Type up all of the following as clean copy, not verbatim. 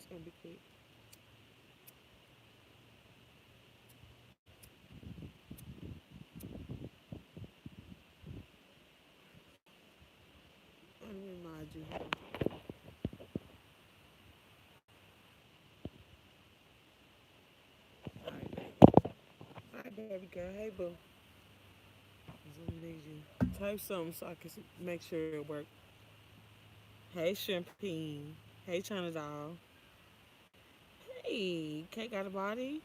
It's gonna be quick. Let me remind you. All right, baby. All right, baby girl. Hey, boo. Zoom need you. Type something so I can make sure it works. Hey, Champagne. Hey, China Doll. Hey, Kate got a body.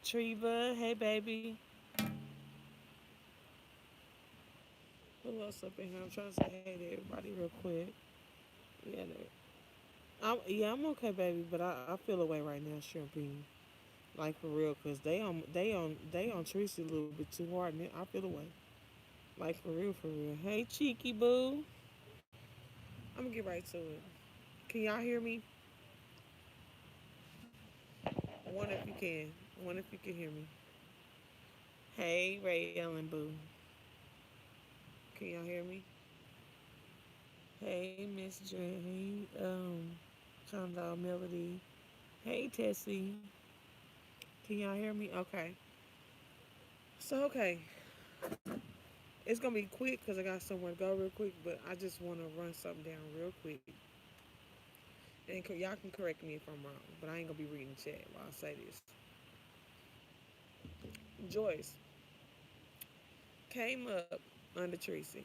Treva. Hey, baby. Who else up in here? I'm trying to say hey to everybody real quick. Yeah, I'm okay, baby, but I feel away right now, Champagne. Like for real, cause they on Tracy a little bit too hard, and I feel away. Like for real, for real. Hey, cheeky boo. I'm gonna get right to it. Can y'all hear me? One if you can. One if you can hear me. Hey, Ray Ellen Boo. Can y'all hear me? Hey, Miss J. Chandal Melody. Hey, Tessie. Can y'all hear me? Okay. So okay, it's gonna be quick because I got somewhere to go real quick. But I just want to run something down real quick, and y'all can correct me if I'm wrong. But I ain't gonna be reading chat while I say this. Joyce came up under Tracy.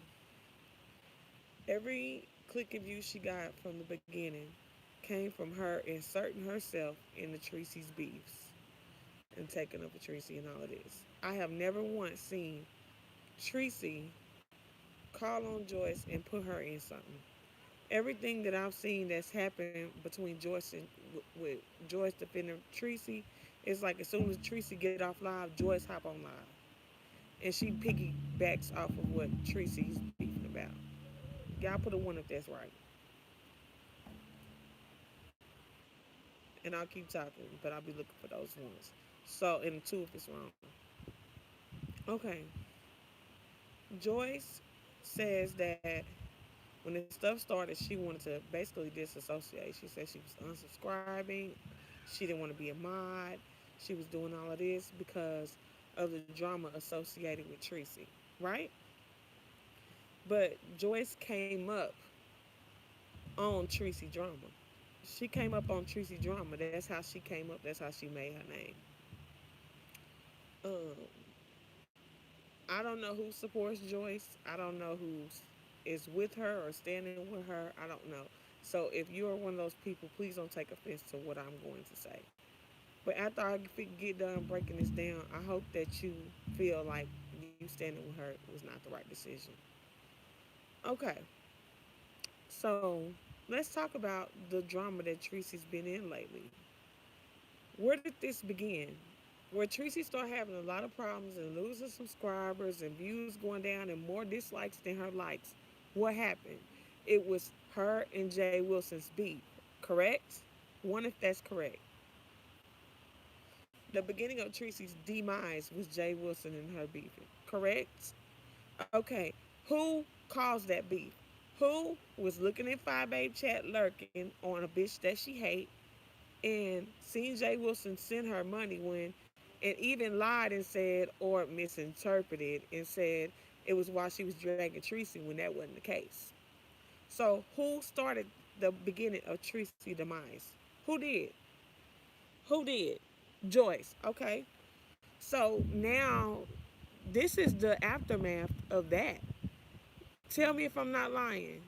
Every click of view she got from the beginning came from her inserting herself into Tracy's beefs and taking up with Tracy and all of this. I have never once seen Tracy call on Joyce and put her in something. Everything that I've seen that's happened between Joyce and with Joyce defending Tracy is like as soon as Tracy get off live, Joyce hop on live, and she piggybacks off of what Tracy's beefing about. Y'all put a one if that's right, and I'll keep talking, but I'll be looking for those ones. So and two if it's wrong. Okay, Joyce says that when the stuff started, she wanted to basically disassociate. She said she was unsubscribing. She didn't want to be a mod. She was doing all of this because of the drama associated with Tracy, right? But Joyce came up on Tracy drama. She came up on Tracy drama. That's how she came up. That's how she made her name. Um, I don't know who supports Joyce. I don't know who is with her or standing with her. I don't know. So if you are one of those people, please don't take offense to what I'm going to say. But after I get done breaking this down, I hope that you feel like you standing with her was not the right decision. Okay, so let's talk about the drama that Tracy's been in lately. Where did this begin? Where Tracy started having a lot of problems and losing subscribers and views going down and more dislikes than her likes. What happened? It was her and Jay Wilson's beef, correct? One if that's correct. The beginning of Tracy's demise was Jay Wilson and her beefing, correct? Okay, who caused that beef? Who was looking at Five Babe chat lurking on a bitch that she hate and seen Jay Wilson send her money when and even lied and said or misinterpreted and said it was while she was dragging Tracy when that wasn't the case. So who started the beginning of Tracy's demise? Who did? Who did? Joyce. Okay. So now this is the aftermath of that. Tell me if I'm not lying.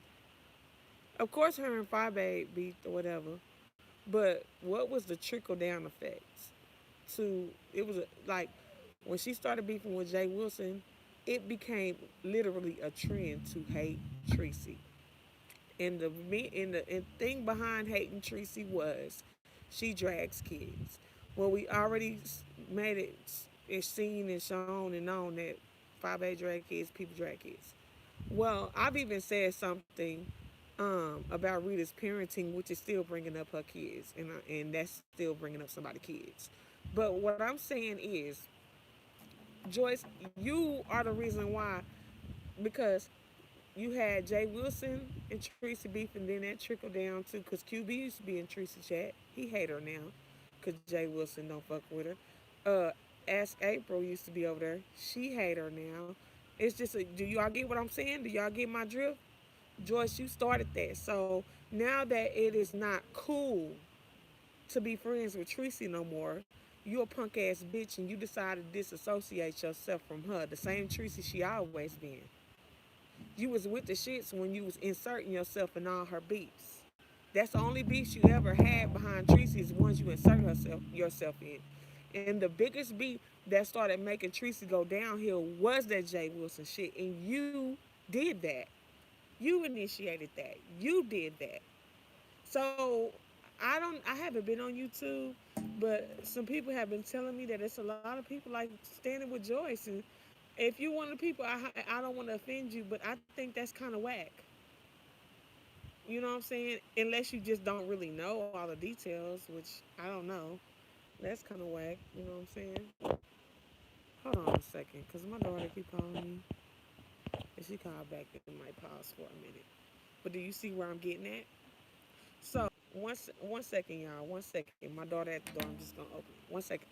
Of course, her and Five Babe beefed or whatever, but what was the trickle down effects? To it was like when she started beefing with Jay Wilson, it became literally a trend to hate Tracy. And the thing behind hating Tracy was she drags kids. Well, we already made it seen and shown and known that 5A drag kids, people drag kids. Well, I've even said something about Rita's parenting, which is still bringing up her kids, and that's still bringing up somebody's kids. But what I'm saying is, Joyce, you are the reason why, because you had Jay Wilson and Treacey beef, and then that trickled down too, because QB used to be in Treacey chat. He hate her now, because Jay Wilson don't fuck with her. Ask April used to be over there. She hate her now. It's just, do y'all get what I'm saying? Do y'all get my drift? Joyce, you started that. So now that it is not cool to be friends with Treacey no more, you a punk ass bitch and you decided to disassociate yourself from her. The same Treacey she always been. You was with the shits when you was inserting yourself in all her beats. That's the only beats you ever had behind Treacey is the ones you insert yourself in. And the biggest beat that started making Treacey go downhill was that Jay Wilson shit. And you did that. You initiated that. You did that. So I haven't been on YouTube, but some people have been telling me that it's a lot of people like standing with Joyce. And if you one of the people, I don't want to offend you, but I think that's kind of whack. You know what I'm saying? Unless you just don't really know all the details, which I don't know. That's kind of whack. You know what I'm saying? Hold on a second, cause my daughter keep calling me. If she called back, it might pause for a minute. But do you see where I'm getting at? So one second, y'all. 1 second. My daughter at the door. I'm just gonna open it. 1 second.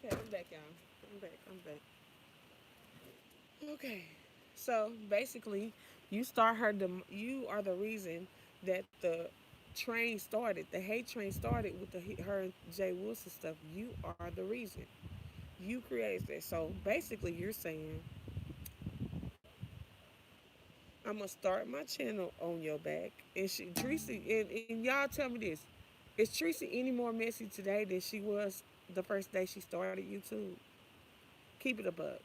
Okay, I'm back, y'all. I'm back. I'm back. Okay. So basically, you are the reason that the train started. The hate train started with her and Jay Wilson stuff. You are the reason. You created that. So basically, you're saying I'm gonna start my channel on your back, and Tracy, and y'all tell me this: is Tracy any more messy today than she was the first day she started YouTube? Keep it a buck.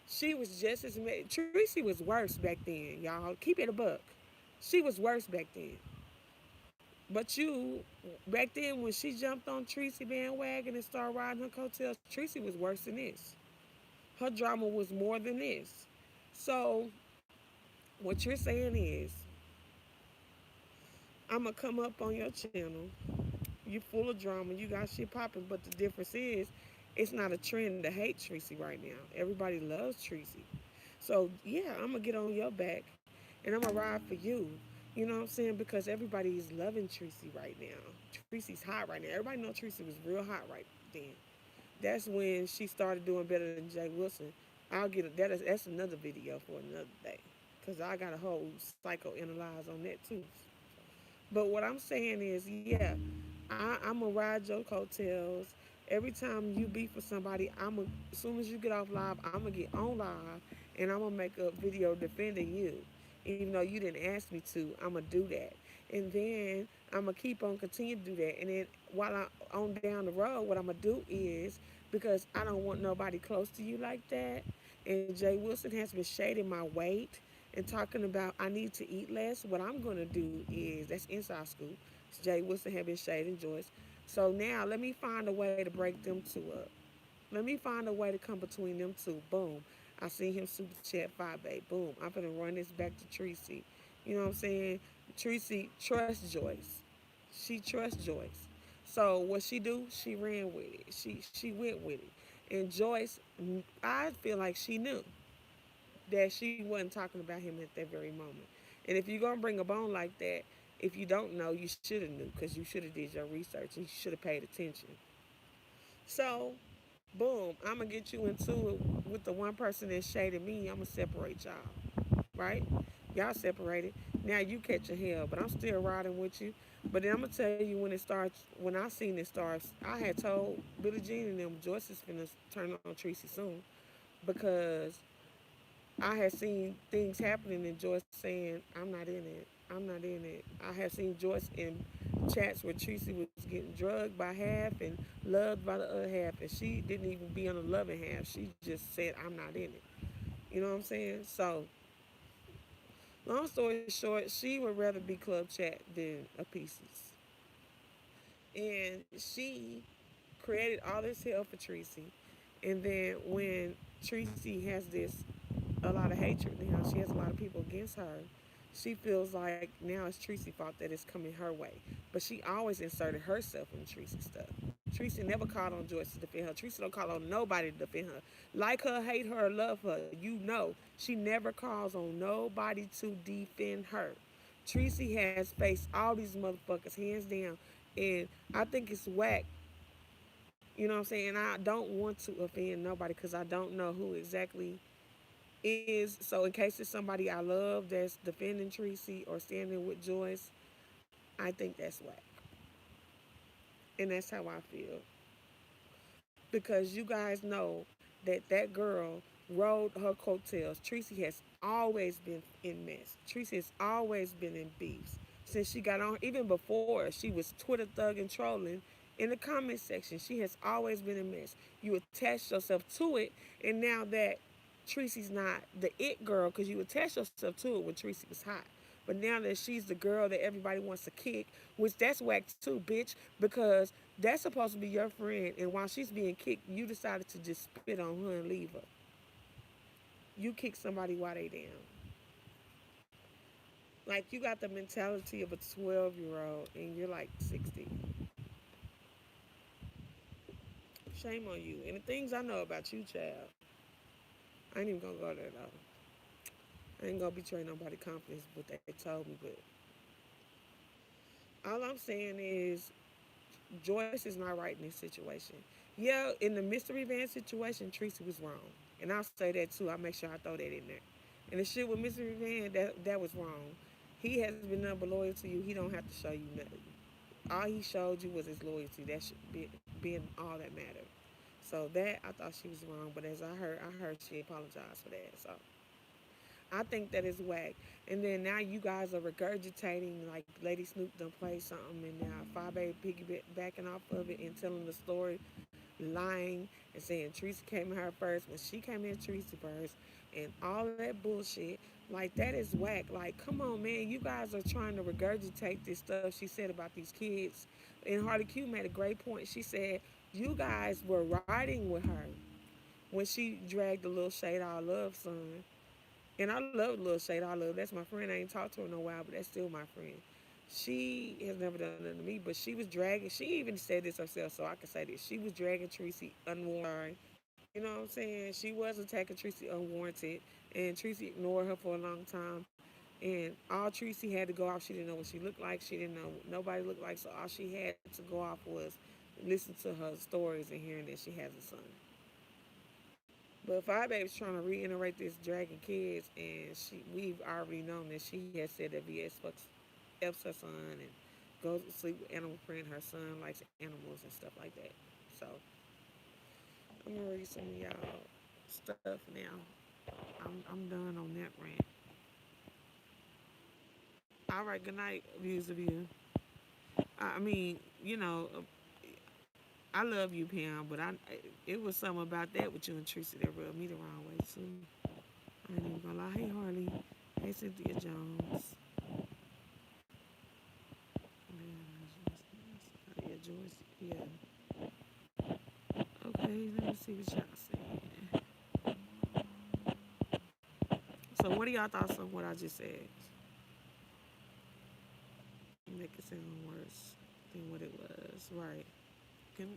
She was just as messy. Tracy was worse back then, y'all. Keep it a buck. She was worse back then. But back then when she jumped on Tracy bandwagon and started riding her coattails, Tracy was worse than this. Her drama was more than this. So what you're saying is, I'm gonna come up on your channel. You full of drama. You got shit popping. But the difference is, it's not a trend to hate Tracy right now. Everybody loves Tracy. So yeah, I'm gonna get on your back, and I'm gonna ride for you. You know what I'm saying? Because everybody is loving Tracy right now. Tracy's hot right now. Everybody know Tracy was real hot right then. That's when she started doing better than Jay Wilson. That's another video for another day. Cause I got a whole psychoanalyze on that too. But what I'm saying is, yeah, I'm gonna ride your coattails. Every time you beef with somebody, as soon as you get off live, I'm gonna get on live and I'm gonna make a video defending you. Even though you didn't ask me to, I'm gonna do that. And then I'm gonna keep on continue to do that. And then while I on down the road, what I'm gonna do is, because I don't want nobody close to you like that. And Jay Wilson has been shading my weight and talking about I need to eat less. What I'm gonna do is, that's inside scoop. Jay Wilson have been shading Joyce. So now let me find a way to break them two up. Let me find a way to come between them two. Boom. I see him super chat 5 Boom. I'm gonna run this back to Tracy. You know what I'm saying? Tracy trusts Joyce. She trusts Joyce. So what she do? She ran with it. She went with it. And Joyce, I feel like she knew that she wasn't talking about him at that very moment. And if you're gonna bring a bone like that, if you don't know, you should have knew, because you should have did your research and you should have paid attention. So, boom, I'm gonna get you into it with the one person that shaded me. I'm gonna separate y'all, right? Y'all separated. Now you catch a hell, but I'm still riding with you. But then I'm gonna tell you when it starts. When I seen it starts, I had told Billie Jean and them Joyce is finna turn on Tracy soon, because I had seen things happening and Joyce saying, I'm not in it. I'm not in it. I have seen Joyce in chats where Tracy was getting drugged by half and loved by the other half, and she didn't even be on the loving half. She just said, I'm not in it. You know what I'm saying? So, long story short, she would rather be club chat than a pieces. And she created all this hell for Treecey, and then when Treecey has this a lot of hatred now, she has a lot of people against her. She feels like now it's Treecey's fault that it's coming her way, but she always inserted herself in Treecey stuff. Treecey never called on Joyce to defend her. Treecey don't call on nobody to defend her. Like her, hate her, love her, you know, she never calls on nobody to defend her. Treecey has faced all these motherfuckers hands down, and I think it's whack. You know what I'm saying? I don't want to offend nobody because I don't know who exactly is. So in case it's somebody I love that's defending Treecey or standing with Joyce, I think that's whack. And that's how I feel. Because you guys know that that girl rode her coattails. Treecey has always been in mess. Treecey has always been in beefs. Since she got on, even before, she was Twitter thugging, trolling in the comment section. She has always been in mess. You attached yourself to it, and now that Treecey's not the it girl, because you attached yourself to it when Treecey was hot. But now that she's the girl that everybody wants to kick, which that's whack too, bitch, because that's supposed to be your friend, and while she's being kicked, you decided to just spit on her and leave her. You kick somebody while they down. Like you got the mentality of a 12-year-old, and you're like 60. Shame on you. And the things I know about you, child, I ain't even gonna go there though. I ain't gonna betray nobody's confidence, but they told me. But all I'm saying is Joyce is not right in this situation. Yeah, in the mystery van situation, Treecey was wrong. And I'll say that too. I'll make sure I throw that in there. And the shit with Mystery Van, that was wrong. He has been nothing but loyal to you. He don't have to show you nothing. All he showed you was his loyalty. That should be being all that mattered. So that I thought she was wrong, but as I heard she apologized for that. So I think that is whack. And then now you guys are regurgitating like Lady Snoop done play something, and now Five A piggybacking off of it and telling the story, lying and saying Teresa came in her first when she came in Teresa first, and all that bullshit. Like that is whack. Like, come on, man. You guys are trying to regurgitate this stuff she said about these kids. And Harley Q made a great point. She said you guys were riding with her when she dragged the little Shade All Love son. And I love Little Shade All Love. That's my friend. I ain't talked to her in a while, but that's still my friend. She has never done nothing to me, but she was dragging. She even said this herself, so I can say this. She was dragging Tracy unwarranted. You know what I'm saying? She was attacking Tracy unwarranted, and Tracy ignored her for a long time. And all Tracy had to go off, she didn't know what she looked like. She didn't know what nobody looked like, so all she had to go off was listen to her stories and hearing that she has a son. But Five Baby's trying to reiterate this dragging kids, and we've already known that she has said that VS F's her son and goes to sleep with animal print. Her son likes animals and stuff like that. So I'm gonna read some of y'all stuff now. I'm done on that rant. All right, good night, views of you. I mean, you know, I love you, Pam, but it was something about that with you and Tracy that rubbed me the wrong way too. I ain't even gonna lie. Hey Harley, hey Cynthia Jones, yeah, Joyce, yeah. Okay, let me see what y'all saying. So, what are y'all thoughts on what I just said? Make it sound worse than what it was, right? Good,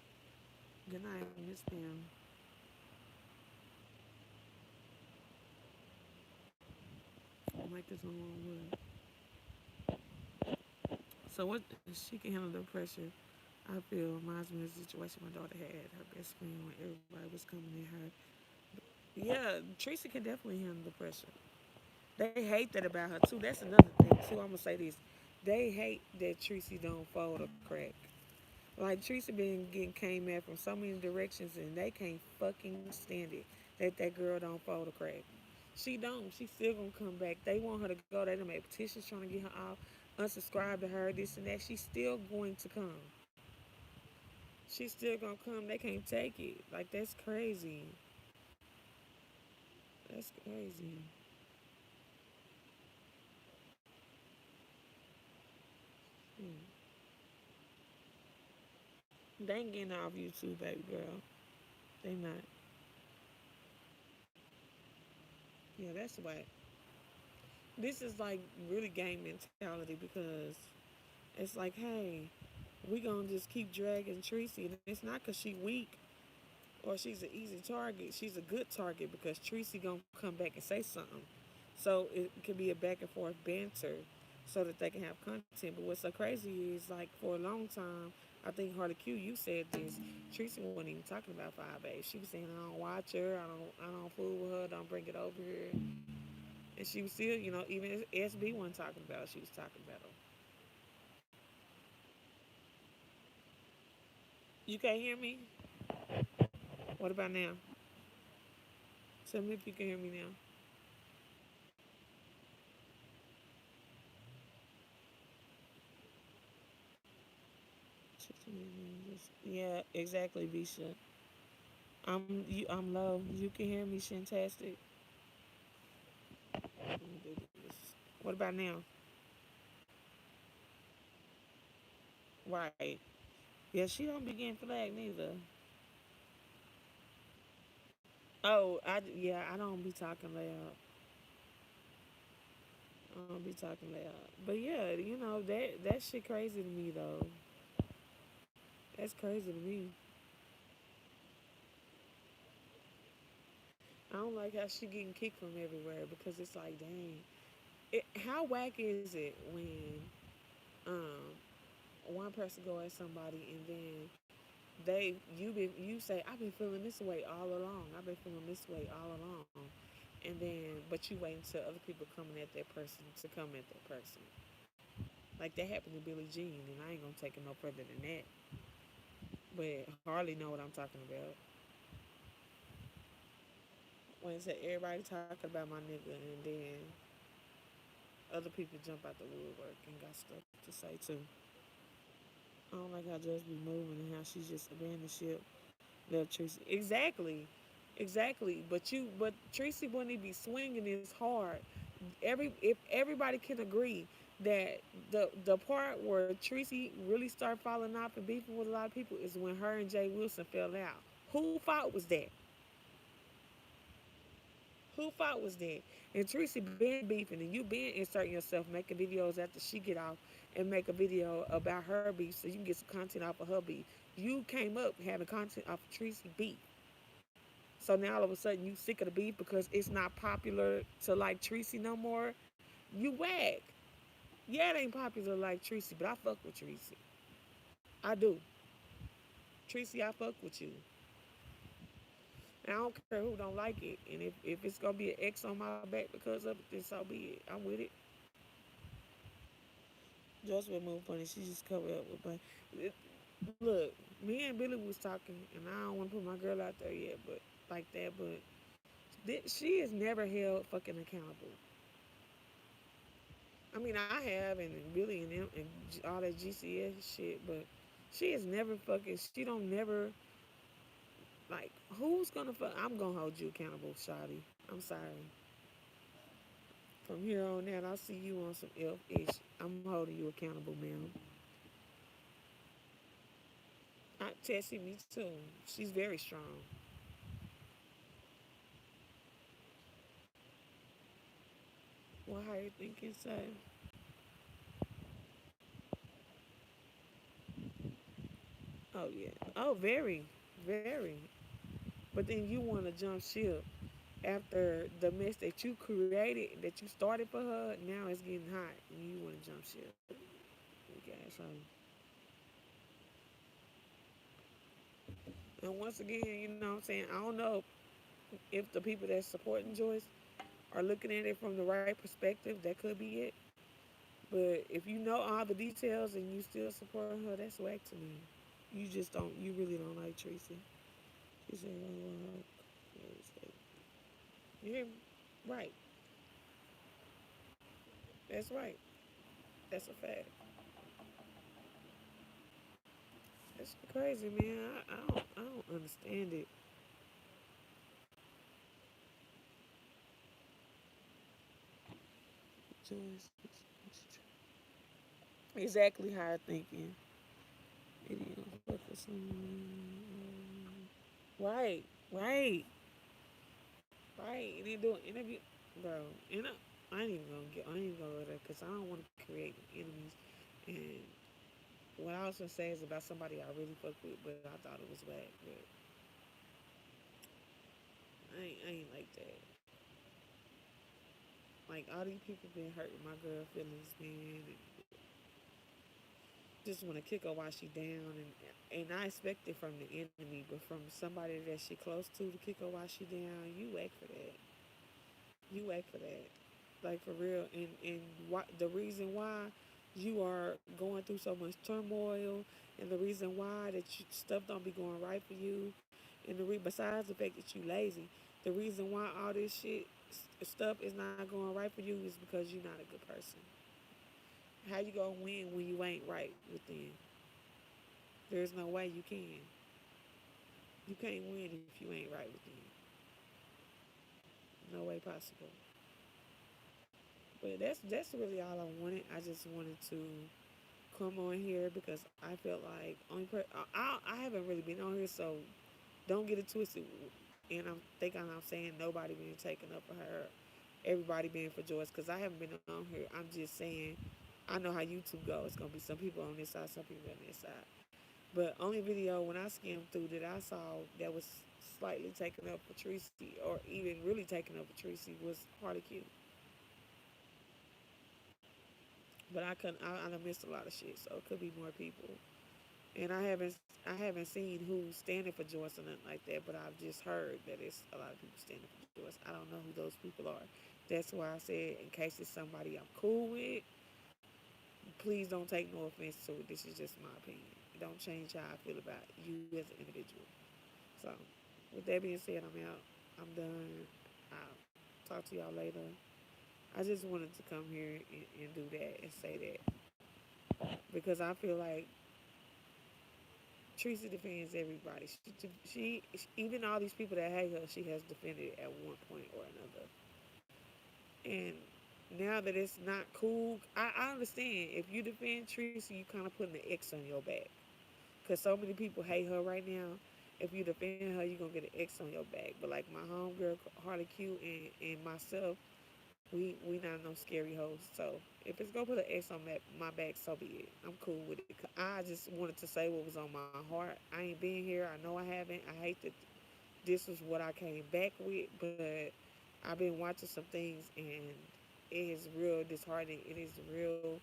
good night, Miss Pam. Mike is on wood. So, what she can handle the pressure? I feel reminds me of the situation my daughter had. Her best friend when everybody was coming at her. Yeah, Tracy can definitely handle the pressure. They hate that about her too. That's another thing too. I'm gonna say this. They hate that Tracy don't fold or crack. Like Tracy been getting came at from so many directions, and they can't fucking stand it that that girl don't fold or crack. She don't. She still gonna come back. They want her to go. They done made petitions trying to get her off, unsubscribe to her, this and that. She's still going to come. She's still gonna come. They can't take it. Like that's crazy. That's crazy. Hmm. They ain't getting off YouTube, baby girl. They not. Yeah, that's why. This is like really game mentality because it's like, hey, we gonna just keep dragging Treecey, and it's not because she weak or she's an easy target. She's a good target because Treecey gonna come back and say something. So it could be a back and forth banter so that they can have content. But what's so crazy is like for a long time, I think Harley Q, you said this. Treecey wasn't even talking about Five A. She was saying I don't watch her, I don't fool with her, don't bring it over here. And she was still, even SB wasn't talking about her, she was talking about her. You can't hear me? What about now? Tell me if you can hear me now. Yeah, exactly, Bisha. I'm low. You can hear me, Shantastic. Let me do this. What about now? Right. Yeah, she don't be getting flagged neither. Oh, yeah, I don't be talking loud. I don't be talking loud. But yeah, that shit crazy to me though. That's crazy to me. I don't like how she getting kicked from everywhere because it's like, dang, how whack is it when um one person go at somebody and then you say I've been feeling this way all along. I've been feeling this way all along, and then but you wait until other people coming at that person to come at that person. Like that happened to Billie Jean, and I ain't gonna take it no further than that. But Harley know what I'm talking about. When it said everybody talking about my nigga, and then other people jump out the woodwork and got stuff to say too. I don't like how Judge be moving and how she just abandoned ship. Left Treecey. Exactly. But Treecey wouldn't even be swinging this hard. If everybody can agree that the part where Treecey really started falling off and beefing with a lot of people is when her and Jay Wilson fell out. Who fault was that? Who fault was that? And Treecey been beefing and you been inserting yourself, making videos after she get off and make a video about her beef so you can get some content off of her beef. You came up having content off of Treecey beef. So now all of a sudden you sick of the beef because it's not popular to like Treecey no more. You whack. Yeah, it ain't popular like Treecey, but I fuck with Treecey. I do. Treecey, I fuck with you. And I don't care who don't like it. And if it's gonna be an X on my back because of it, then so be it. I'm with it. Just with move funny, she just covered up with but look, me and Billy was talking, and I don't want to put my girl out there yet, but like that, but she is never held fucking accountable. I mean, I have, and Billy and them, and all that GCS shit, but she is never fucking. She don't never like. Who's gonna fuck? I'm gonna hold you accountable, Shotty. I'm sorry. From here on out, I'll see you on some elf ish. I'm holding you accountable, ma'am. Tessie, me too. She's very strong. Well, how you thinking, say? Oh yeah. Oh, very, very. But then you want to jump ship after the mess that you created, that you started for her. Now it's getting hot, and you want to jump ship. Okay, so and once again, you know what I'm saying? I don't know if the people that's supporting Joyce are looking at it from the right perspective. That could be it. But if you know all the details and you still supporting her, that's whack to me. You just don't. You really don't like Tracy. She said, "Oh, you hear me? Right. That's right. That's a fact. That's crazy, man. I don't understand it. Joyce, exactly how I thinking. It is. Right, right, right. And then do an interview, bro. And I ain't even gonna get. I ain't even gonna go there because I don't want to create enemies. And what I was gonna say is about somebody I really fuck with, but I thought it was whack. But I ain't like that. Like all these people been hurting my girl feelings, man. And just want to kick her while she down, and I expect it from the enemy, but from somebody that she close to kick her while she down, you wait for that. You wait for that, like for real. And what the reason why you are going through so much turmoil, and the reason why that stuff don't be going right for you, and besides the fact that you lazy, the reason why all this stuff is not going right for you is because you're not a good person. How you gonna win when you ain't right within? There's no way you can. You can't win if you ain't right within. No way possible. But that's really all I wanted. I just wanted to come on here because I felt like I haven't really been on here, so don't get it twisted. And I'm saying nobody being taken up for her, everybody being for Joyce, because I haven't been on here. I'm just saying I know how YouTube goes. It's gonna be some people on this side, some people on this side. But only video when I skimmed through that I saw that was slightly taken up for Treecey, or even really taken up for Treecey, was Harley Q. But I couldn't. I done missed a lot of shit, so it could be more people. And I haven't seen who's standing for Joyce or nothing like that. But I've just heard that it's a lot of people standing for Joyce. I don't know who those people are. That's why I said in case it's somebody I'm cool with, please don't take no offense to it. This is just my opinion. It don't change how I feel about you as an individual. So, with that being said, I'm out. I'm done. I'll talk to y'all later. I just wanted to come here and do that and say that because I feel like Teresa defends everybody. Even all these people that hate her, she has defended at one point or another. And now that it's not cool, I understand if you defend Teresa, you kind of putting the X on your back because so many people hate her right now. If you defend her, you're gonna get an X on your back. But like my homegirl Harley Q and myself, we not no scary hoes. So if it's gonna put an X on my back, so be it. I'm cool with it. I just wanted to say what was on my heart. I ain't been here. I know I haven't. I hate that this was what I came back with, but I've been watching some things and it is real disheartening. It is real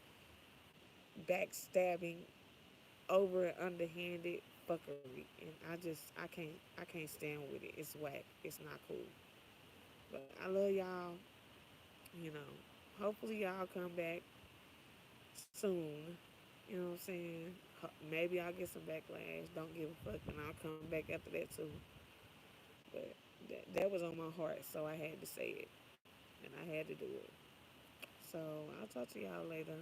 backstabbing, over and underhanded fuckery, and I can't stand with it. It's whack. It's not cool. But I love y'all. You know, hopefully y'all come back soon. You know what I'm saying? Maybe I'll get some backlash. Don't give a fuck, and I'll come back after that too. But that was on my heart, so I had to say it, and I had to do it. So I'll talk to y'all later.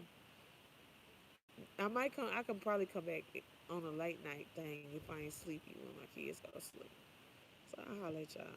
I might come. I can probably come back on a late night thing if I ain't sleepy when my kids go to sleep. So I'll holler at y'all.